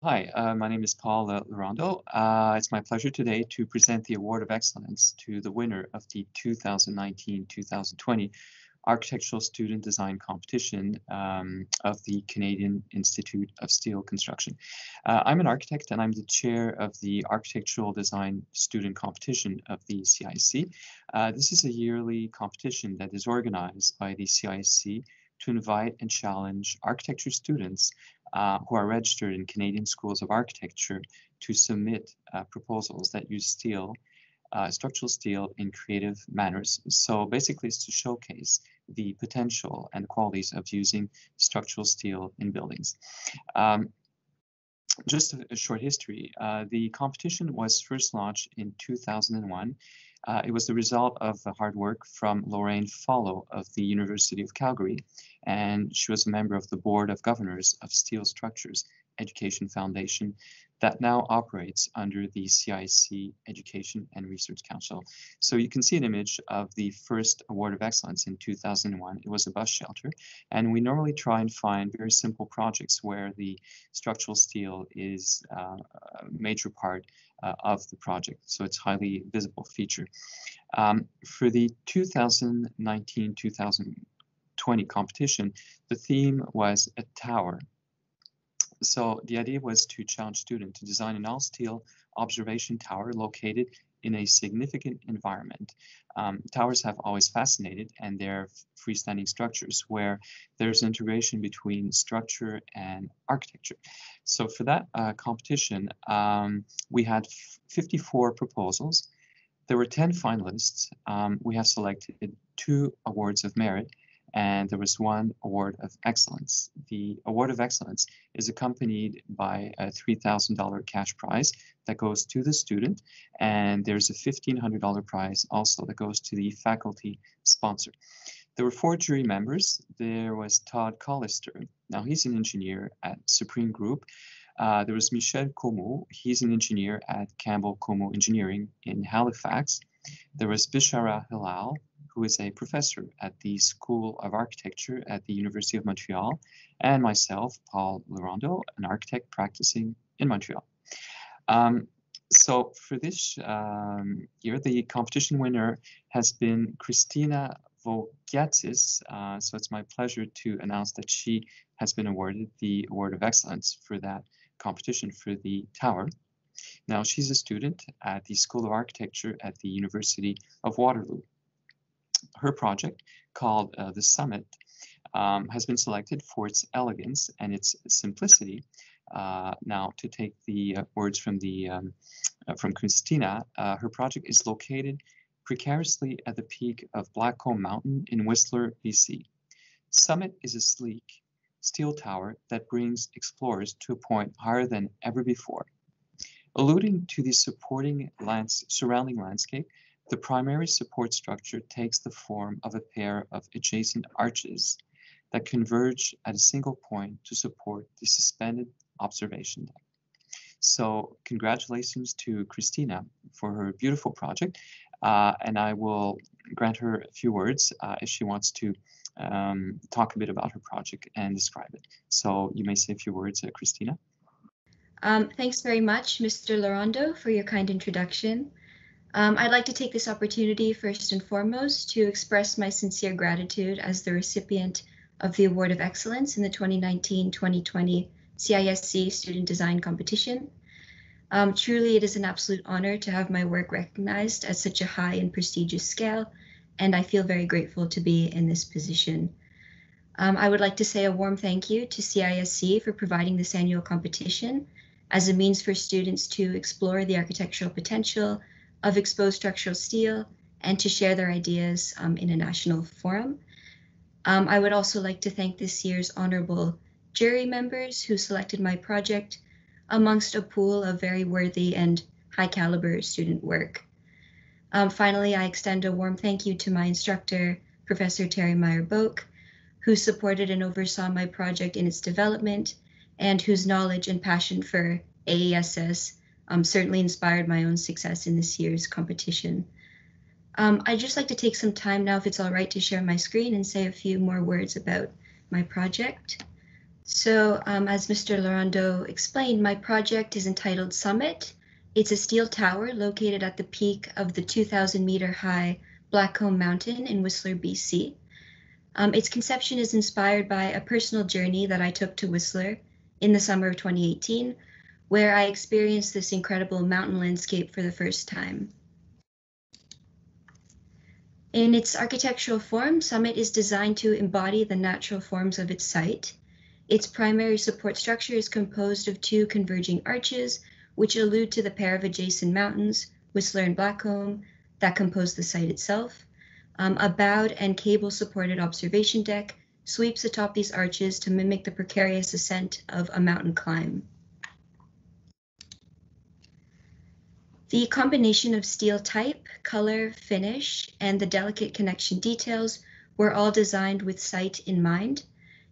Hi, my name is Paul Laurando. It's my pleasure today to present the Award of Excellence to the winner of the 2019-2020 Architectural Student Design Competition of the Canadian Institute of Steel Construction. I'm an architect and I'm the chair of the Architectural Design Student Competition of the CIC. This is a yearly competition that is organized by the CIC to invite and challenge architecture students who are registered in Canadian schools of architecture to submit proposals that use steel, structural steel in creative manners. So basically it's to showcase the potential and qualities of using structural steel in buildings. Just a short history. The competition was first launched in 2001. It was the result of the hard work from Lorraine Follow of the University of Calgary, and she was a member of the Board of Governors of Steel Structures Education Foundation that now operates under the CIC Education and Research Council. So you can see an image of the first Award of Excellence in 2001. It was a bus shelter, and we normally try and find very simple projects where the structural steel is a major part of the project, so it's a highly visible feature. For the 2019-2020 competition, the theme was a tower. So the idea was to challenge students to design an all-steel observation tower located in a significant environment. Towers have always fascinated, and they're freestanding structures where there's integration between structure and architecture. So for that competition, we had 54 proposals. There were 10 finalists. We have selected 2 awards of merit, and there was 1 award of excellence. The award of excellence is accompanied by a $3,000 cash prize that goes to the student, and there's a $1,500 prize also that goes to the faculty sponsor. There were 4 jury members. There was Todd Collister. Now he's an engineer at Supreme Group. There was Michel Como. He's an engineer at Campbell Como Engineering in Halifax. There was Bishara Hilal, who is a professor at the School of Architecture at the University of Montreal, and myself, Paul Laurando, an architect practicing in Montreal. So for this year, the competition winner has been Christina Vogiatis. So it's my pleasure to announce that she has been awarded the Award of Excellence for that competition for the tower. Now, she's a student at the School of Architecture at the University of Waterloo. Her project, called The Summit, has been selected for its elegance and its simplicity. Now, to take the words from Christina, her project is located precariously at the peak of Blackcomb Mountain in Whistler, BC. Summit is a sleek steel tower that brings explorers to a point higher than ever before. Alluding to the surrounding landscape, the primary support structure takes the form of a pair of adjacent arches that converge at a single point to support the suspended observation deck. So congratulations to Christina for her beautiful project, and I will grant her a few words if she wants to talk a bit about her project and describe it. So you may say a few words, Christina. Thanks very much, Mr. Laurando, for your kind introduction. I'd like to take this opportunity first and foremost to express my sincere gratitude as the recipient of the Award of Excellence in the 2019-2020 CISC Student Design Competition. Truly, it is an absolute honor to have my work recognized at such a high and prestigious scale, and I feel very grateful to be in this position. I would like to say a warm thank you to CISC for providing this annual competition as a means for students to explore the architectural potential of exposed structural steel and to share their ideas in a national forum. I would also like to thank this year's honorable jury members who selected my project amongst a pool of very worthy and high caliber student work. Finally, I extend a warm thank you to my instructor, Professor Terry Meyer-Boak, who supported and oversaw my project in its development and whose knowledge and passion for AESS certainly inspired my own success in this year's competition. I'd just like to take some time now, if it's all right, to share my screen and say a few more words about my project. So as Mr. Laurando explained, my project is entitled Summit. It's a steel tower located at the peak of the 2,000-meter high Blackcomb Mountain in Whistler, BC. Its conception is inspired by a personal journey that I took to Whistler in the summer of 2018, where I experienced this incredible mountain landscape for the first time. In its architectural form, Summit is designed to embody the natural forms of its site. Its primary support structure is composed of two converging arches, which allude to the pair of adjacent mountains, Whistler and Blackcomb, that compose the site itself. A bowed and cable-supported observation deck sweeps atop these arches to mimic the precarious ascent of a mountain climb. The combination of steel type, color, finish, and the delicate connection details were all designed with sight in mind.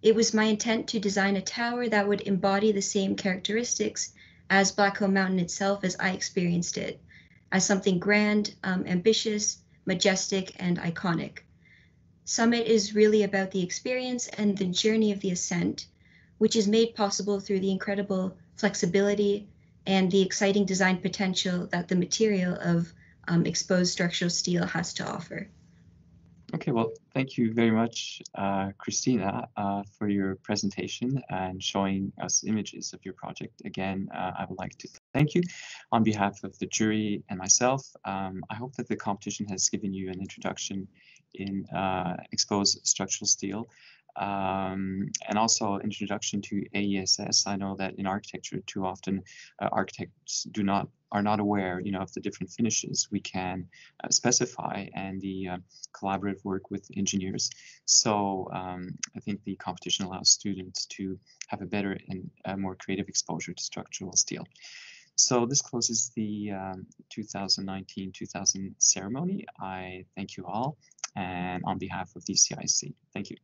It was my intent to design a tower that would embody the same characteristics as Blackcomb Mountain itself as I experienced it, as something grand, ambitious, majestic, and iconic. Summit is really about the experience and the journey of the ascent, which is made possible through the incredible flexibility and the exciting design potential that the material of exposed structural steel has to offer. Okay, well, thank you very much, Christina, for your presentation and showing us images of your project. Again, I would like to thank you on behalf of the jury and myself. I hope that the competition has given you an introduction in exposed structural steel. And also introduction to AESS. I know that in architecture, too often architects are not aware, of the different finishes we can specify and the collaborative work with engineers. So I think the competition allows students to have a better and more creative exposure to structural steel. So this closes the 2019-2000 ceremony. I thank you all, and on behalf of the CIC, thank you.